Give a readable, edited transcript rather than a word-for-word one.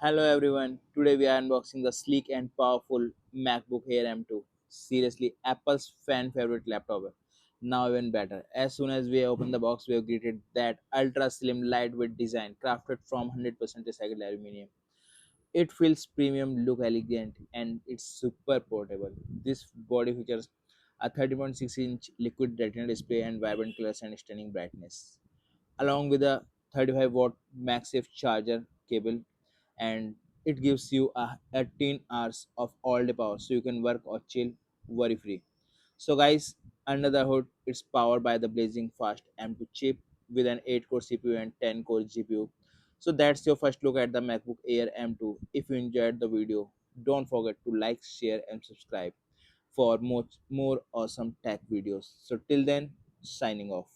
Hello everyone. Today we are unboxing the sleek and powerful MacBook Air M2. Seriously, Apple's fan favorite laptop. Now even better. As soon as we open the box, we have greeted that ultra slim lightweight design crafted from 100% recycled aluminum. It feels premium, look elegant, and it's super portable. This body features a 30.6-inch liquid retina display and vibrant colors and stunning brightness, along with a 35-watt MagSafe charger cable, and it gives you a 18 hours of all day power so you can work or chill worry free. So guys, under the hood it's powered by the blazing fast M2 chip with an 8 core CPU and 10 core GPU. So that's your first look at the MacBook Air M2. If you enjoyed the video, don't forget to like, share and subscribe for more awesome tech videos. So till then, signing off.